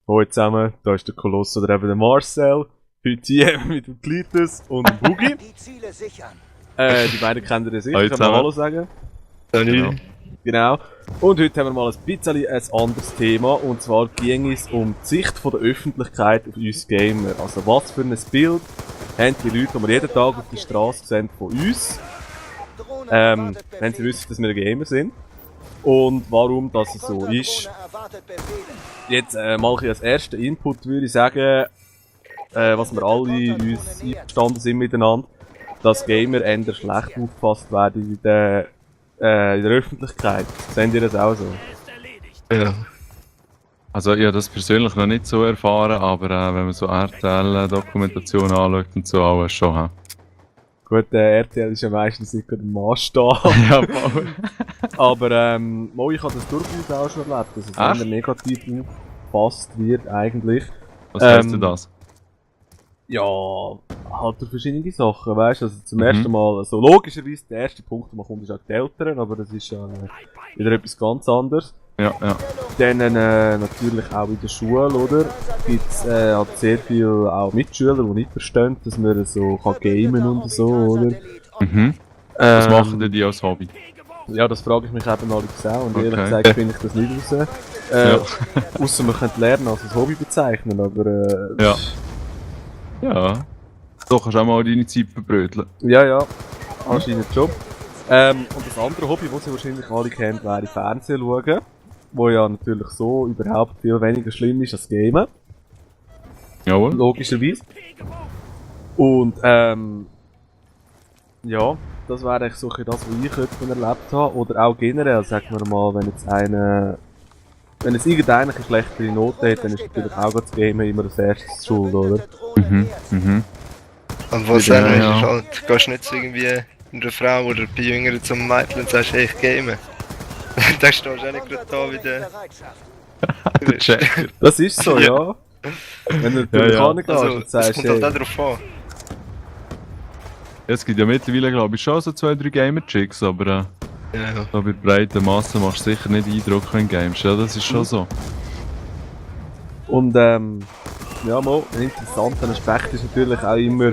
Hallo zusammen, da ist der Koloss oder eben der Marcel. Heute hier mit dem Klitus und dem Boogie. Die beiden kennen ihr sicher, können wir Hallo sagen. Genau. Genau. Und heute haben wir mal ein bisschen ein anderes Thema. Und zwar ging es um die Sicht von der Öffentlichkeit auf uns Gamer. Also was für ein Bild haben die Leute, die wir jeden Tag auf der Straße sehen, von uns. Wenn sie wissen, dass wir Gamer sind. Und warum das so ist. Jetzt mal als ersten Input würde ich sagen, was wir alle uns einverstanden sind miteinander, dass Gamer eher schlecht aufgefasst werden in der Öffentlichkeit. Seht ihr das auch so? Ja. Also ich habe das persönlich noch nicht so erfahren, aber wenn man so RTL-Dokumentation anschaut und so, alles schon. He? Gut, RTL ist ja meistens nicht der Maßstab. Ja, voll. Aber ich habe das durchaus auch schon erlebt, dass es immer negativ aufgefasst wird eigentlich. Was heisst denn das? Ja, halt durch verschiedene Sachen, weißt du, also zum ersten Mal, also logischerweise der erste Punkt, den man kommt, ist auch die Eltern, aber das ist ja wieder etwas ganz anderes. Ja, ja. Dann natürlich auch in der Schule, oder? Gibt's halt sehr viel auch Mitschüler, die nicht verstehen, dass man so kann gamen und so, oder? Mhm. Was machen denn die als Hobby? Ja, das frage ich mich eben allerdings auch und ehrlich gesagt finde ich das nicht raus. Ausser man könnte lernen als ein Hobby bezeichnen, aber ja. Ja. So kannst du auch mal deine Zeit verbröteln. Ja, anscheinend schon. Und das andere Hobby, das Sie wahrscheinlich alle kennen, wäre Fernsehen schauen. Wo ja natürlich so überhaupt viel weniger schlimm ist als Gamen. Jawohl. Logischerweise. Und ja, das wäre eigentlich so das, was ich heute erlebt habe. Oder auch generell, sagen wir mal, wenn jetzt irgendeiner eine schlechtere Note hat, dann ist natürlich auch das Gamen immer das erste schuld, oder? Und was sagen wir halt, gehst nicht irgendwie einer Frau oder bei Jüngeren zum Mädchen und sagst, hey, ich game. Dann stehst du auch nicht gerade da wie der Checker. Das ist so, ja. Wenn du natürlich angehst und sagst, es kommt halt auch darauf an. Es gibt ja mittlerweile, glaube ich, schon so 2-3 Gamer-Chicks, aber so bei breiter Masse machst du sicher nicht Eindruck, wenn du gamest. Ja, das ist schon so. Und ein interessanter Aspekt ist natürlich auch immer,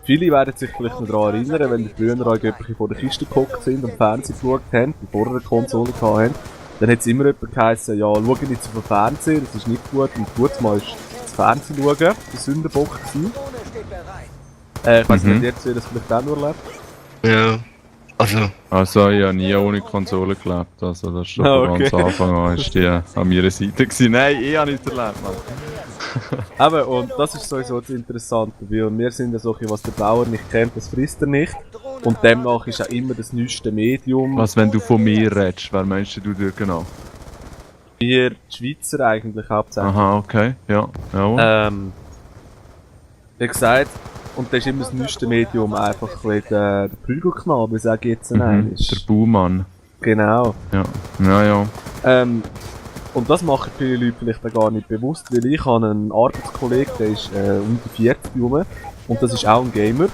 viele werden sich vielleicht noch daran erinnern, wenn die früher auch jemand vor der Kiste gehockt sind und Fernsehen geschaut haben, bevor sie eine Konsole hatten, dann hat es immer jemand geheißen, ja, schau nicht auf den Fernseher, das ist nicht gut, und gut mal ist das Fernsehen schauen, der Sündenbock gewesen. Ich weiss nicht, jetzt das vielleicht auch nur erlebt. Ja, also ich habe nie ohne Konsole gelebt, also das ist schon von ganz Anfang an ist die an meiner Seite gewesen. Nein, ich habe nichts erlebt, Mann. Eben, und das ist sowieso das Interessante, weil wir sind ja solche, was der Bauer nicht kennt, das frisst er nicht. Und demnach ist auch immer das neueste Medium. Was, wenn du von mir redest, wer meinst du genau? Wir, die Schweizer eigentlich hauptsächlich. Aha, okay, ja, jawohl. Wie gesagt, und das ist immer das neueste Medium, einfach der Prügelknabe, sage ich jetzt einmal. Der Baumann. Genau. Ja. Und das machen viele Leute vielleicht auch gar nicht bewusst, weil ich habe einen Arbeitskollegen, der ist unter 40 rum, und das ist auch ein Gamer.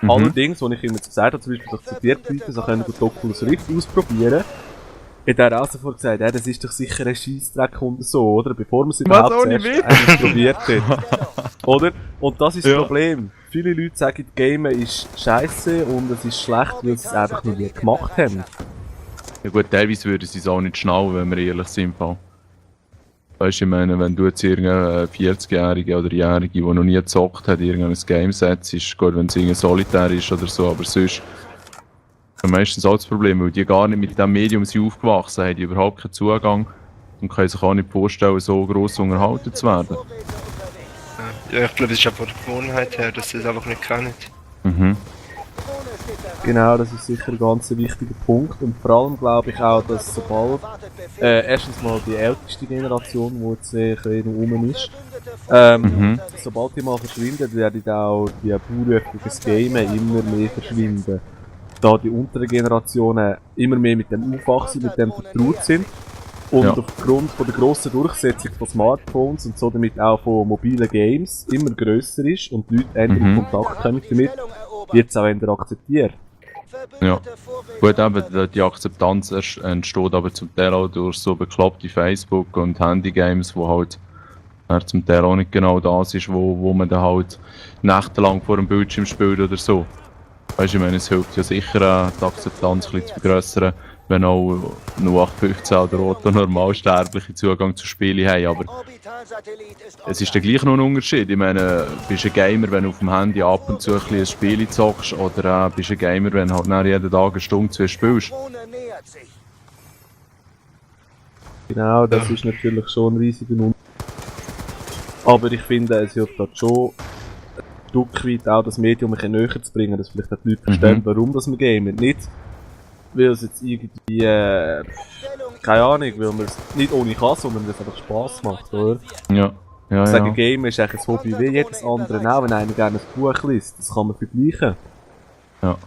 Allerdings, als ich ihm jetzt gesagt habe, zum Beispiel, dass ich zu Leute so können die Oculus Rift ausprobieren, hat er auch sofort gesagt, ja, das ist doch sicher ein Scheissdreck und so, oder? Bevor man es überhaupt zuerst probiert hat. Oder? Und das ist das Problem. Viele Leute sagen, Gamen ist scheisse und es ist schlecht, weil sie es einfach noch nie gemacht haben. Ja gut, teilweise würden sie es auch nicht schnallen, wenn wir ehrlich sind. Weißt du, ich meine, wenn du jetzt irgendeinen 40-Jährigen oder Jährige, der noch nie gezockt hat, irgendein Game setzt, ist gut, wenn es irgendein Solitär ist oder so, aber sonst ist meistens auch das Problem, weil die gar nicht mit diesem Medium sind aufgewachsen, haben die überhaupt keinen Zugang und können sich auch nicht vorstellen, so gross unterhalten zu werden. Ja, ich glaube, es ist einfach von der Gewohnheit her, dass sie es einfach nicht kennen. Genau, das ist sicher ein ganz wichtiger Punkt und vor allem glaube ich auch, dass sobald erstens mal die älteste Generation, die jetzt noch rum ist, sobald die mal verschwinden, werden auch die Berufe fürs Gamen immer mehr verschwinden. Da die unteren Generationen immer mehr mit dem aufwachsen, mit dem vertraut sind und aufgrund von der grossen Durchsetzung von Smartphones und so damit auch von mobilen Games immer grösser ist und die Leute endlich in Kontakt kommen damit, wird es auch eher akzeptiert. Ja. Gut, eben, die Akzeptanz entsteht aber zum Teil auch durch so bekloppte Facebook- und Handygames, wo halt zum Teil auch nicht genau das ist, wo man dann halt nächtelang vor dem Bildschirm spielt oder so. Weißt du, ich meine, es hilft ja sicher, die Akzeptanz ein bisschen zu vergrössern, wenn auch nur 815 oder Otto Normalsterbliche Zugang zu Spielen haben. Aber es ist dann gleich noch ein Unterschied. Ich meine, bist du ein Gamer, wenn du auf dem Handy ab und zu ein bisschen ein Spiel zockst, oder bist du ein Gamer, wenn du halt nach jeden Tag eine Stunde, 2 spielst? Genau, das ist natürlich schon ein riesiger Unterschied. Aber ich finde, es hilft halt schon ein Stück weit auch das Medium ein bisschen näher zu bringen, dass vielleicht auch die Leute verstehen, warum das wir gamen. Nicht, weil es jetzt irgendwie, keine Ahnung, weil man es nicht ohne kann, sondern weil es einfach Spass macht, oder? Ja. Ich sage, Gamen ist eigentlich ein Hobby wie jedes andere auch, wenn einer gerne ein Buch liest. Das kann man vergleichen. Ja.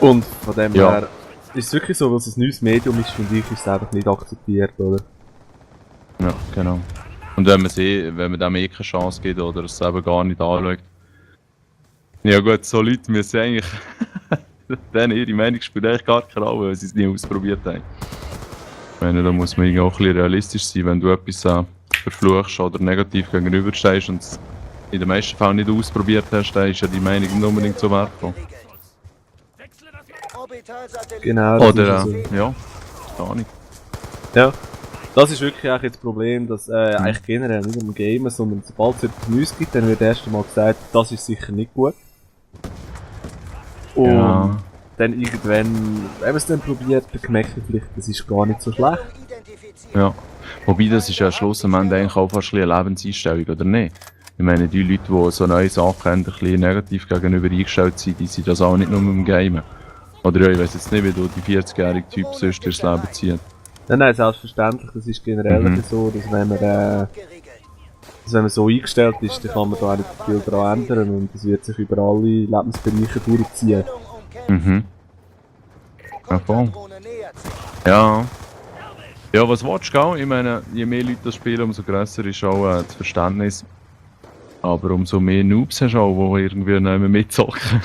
Und von dem her ist es wirklich so, weil es ein neues Medium ist, finde ich, ist es einfach nicht akzeptiert, oder? Ja, genau. Und wenn man dem keine Chance gibt oder es selber gar nicht anschaut. Ja gut, so Leute müssen eigentlich dann ihre Meinung spielt eigentlich gar keine Rolle, weil sie es nie ausprobiert haben. Ich meine, da muss man auch ein bisschen realistisch sein, wenn du etwas verfluchst oder negativ gegenüberstehst und es in den meisten Fällen nicht ausprobiert hast, dann ist ja die Meinung nicht unbedingt so wertvoll. Genau, das Oder, ist so. ja, keine Ahnung. Ja, das ist wirklich auch jetzt das Problem, dass eigentlich generell nicht um Gamen, sondern sobald es etwas Neues gibt, dann wird erst einmal gesagt, das ist sicher nicht gut. Und Ja. dann irgendwann, wenn man es dann probiert, dann merkt man vielleicht, das ist gar nicht so schlecht. Ja. Wobei, das ist ja schlussendlich eigentlich auch fast ein bisschen eine Lebenseinstellung, oder nicht? Ich meine, die Leute, die so neue Sachen haben, ein bisschen negativ gegenüber eingestellt sind, die sind das auch nicht nur mit dem Gamen. Oder ja, ich weiss jetzt nicht, wie du die 40-jährige Typ sonst durchs Leben ziehst. Nein, selbstverständlich, das ist generell so, dass wenn man so eingestellt ist, dann kann man da auch nicht viel daran ändern und das wird sich über alle Lebensbereiche durchziehen. Mhm. Ja, voll. Ja. Ja, was willst du, gell? Ich meine, je mehr Leute das spielen, umso grösser ist auch das Verständnis. Aber umso mehr Noobs hast du auch, die irgendwie nicht mehr mitzocken.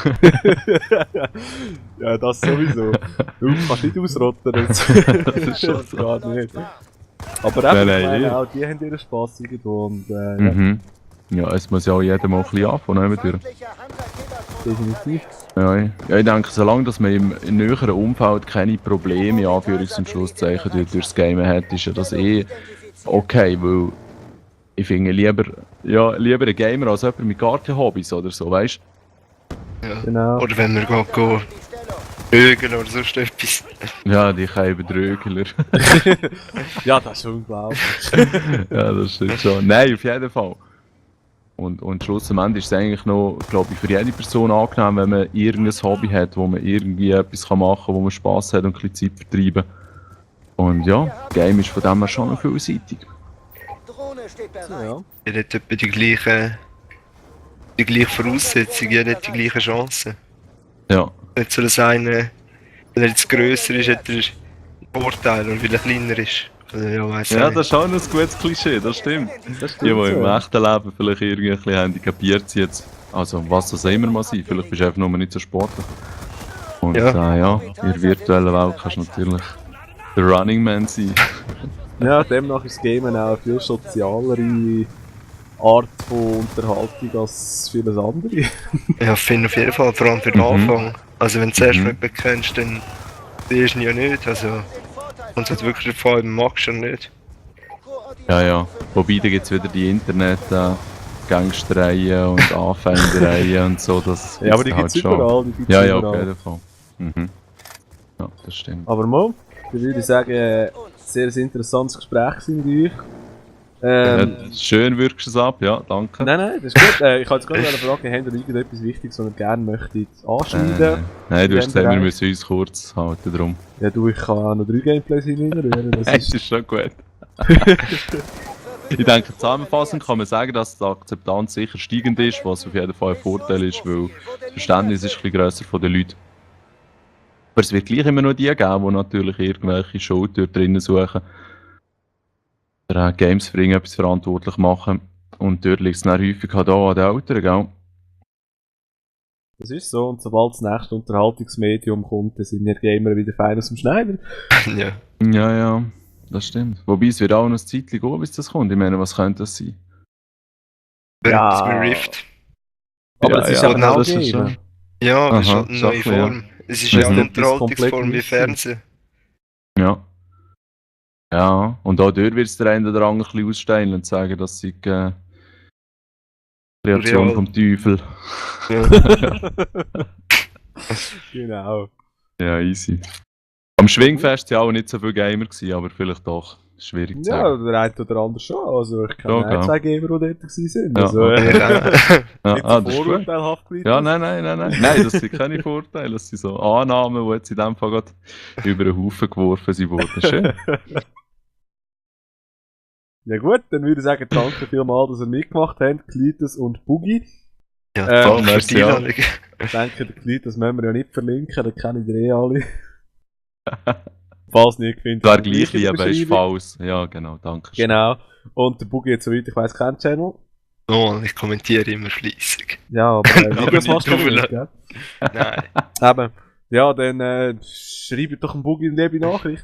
Ja, das sowieso. Du kannst nicht ausrotten, das ist schon so. gar nicht. Aber eben, Nein, ich meine, ja. auch die haben ihren Spass irgendwo und Mhm. Ja, es muss ja auch jeder mal ein bisschen anfangen, durch. definitiv. Ja, ich denke, solange dass man im näheren Umfeld keine Probleme, in Anführungs- und Schlusszeichen, durchs Gamen hat, ist ja das okay, weil ich finde lieber ein Gamer als jemand mit gar keinen Hobbys oder so, weißt Ja. Genau. Oder wenn wir gehen Ögeln oder sonst etwas. du? Ja, die können Drögler. Ja, das ist unglaublich. Ja, das stimmt schon. Nein, auf jeden Fall. Und schlussendlich ist es eigentlich noch, glaube ich, für jede Person angenehm, wenn man irgendein Hobby hat, wo man irgendwie etwas machen kann, wo man Spass hat und ein bisschen Zeit vertreiben. Und ja, Game ist von dem her schon noch vielseitig. Ja. Jeder hat etwa die gleichen Voraussetzungen, jeder hat die gleichen Chancen. Ja, Nicht so, dass einer, wenn er jetzt grösser ist, hat er einen Vorteil und weil er kleiner ist. Also, ja, weiss ja, ich das ist schon ein gutes Klischee, das stimmt. Das Die, die stimmt im so. echten Leben vielleicht irgendwie ein bisschen handicapiert sind jetzt. Also, was das immer mal sein, vielleicht bist du einfach nur nicht so sportlich. Und Ja. in der virtuellen Welt kannst du natürlich der Running Man sein. Ja, demnach ist das Gamen auch eine viel sozialere Art von Unterhaltung als vieles andere. Ja, finde auf jeden Fall, vor allem für den Anfang. Also wenn du zuerst mal jemanden kennst, dann siehst du ihn ja nicht. Also, und es hat wirklich davon, man magst du ihn nicht. Ja. Wobei, da gibt es wieder die Internet-Gangstereien und Anfängereien und so. Das Ja, aber die gibt's gibt's halt überall, die gibt's Ja, auf überall. jeden Fall. Mhm. Ja, das stimmt. Aber mal, dann würde ich sagen, sehr ein interessantes Gespräch gewesen mit euch. Schön wirkst du es ab, ja, danke. Nein, das ist gut. Ich kann jetzt gerade fragen, habt ihr irgendetwas Wichtiges, was ihr gerne möchtet anschneiden? Nein, du in hast dem gesagt, wir Bereich? müssen uns kurz halten, darum. Ja, du, ich kann auch noch 3 Gameplays hineinrühren. Das Das ist ist schon gut. Ich denke, zusammenfassend kann man sagen, dass die Akzeptanz sicher steigend ist, was auf jeden Fall ein Vorteil ist, weil das Verständnis ist ein bisschen grösser von den Leuten. Aber es wird gleich immer noch die geben, die natürlich irgendwelche Schuld dort drinnen suchen. Oder auch Games für irgendetwas verantwortlich machen. Und dort liegt es dann häufig halt auch an den Eltern, gell? Das ist so, und sobald das nächste Unterhaltungsmedium kommt, dann sind wir Gamer wieder fein aus dem Schneider. Ja. Ja. das stimmt. Wobei es wird auch noch ein Zeitchen gehen, bis das kommt. Ich meine, was könnte das sein? Während Ja. das Rift. Aber Ja, es ist ja, eben nein, auch das ist Game. schon- Ja, aber es ist Aha, halt eine neue Sachen, ja. Form. Es ist Mhm. ja eine Etwas Unterhaltungsform komplett wie Neues. Fernsehen. Ja. Ja, und auch dort wird es der eine oder andere ein bisschen ausstellen und sagen, dass sie Kreation Real. vom Teufel. Ja. Genau. Ja, easy. Am Schwingfest waren auch nicht so viele Gamer, gewesen, aber vielleicht doch. Schwierig zu Ja, sagen. der eine oder andere schon. Also ich kenne Ja, ein, okay. zwei Gamer, die dort waren. Ja, Also, okay. Ja. nicht Ja, so das ist gut. vorurteilhaft gewesen. Ja, nein. Nein, das sind keine Vorteile. Das sind so Annahmen, die jetzt in dem Fall gerade über den Haufen geworfen wurden. Schön. Ja gut, dann würde ich sagen, danke vielmals, dass ihr mitgemacht habt, Klitus und Boogie. Ja, Oh, danke für merci, die ja. Einladung. Ich denke, den Klitus müssen wir ja nicht verlinken, den kennen die alle. Falls nicht findet. Klar, gleich lieb, ist falsch. Ja, genau, danke. schön. Genau. Und der Boogie hat soweit, ich weiss, keinen Channel. Oh, ich kommentiere immer fleissig. Ja, aber Aber Videos nicht machst du nicht, drauf. gell? Nein. Eben. Ja, dann schreibt doch einen Boogie in die Nachricht.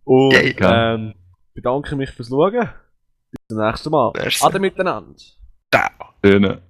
Und Ja. bedanke mich fürs Schauen. Bis zum nächsten Mal. Merci. Ade miteinander. Ciao. Schön.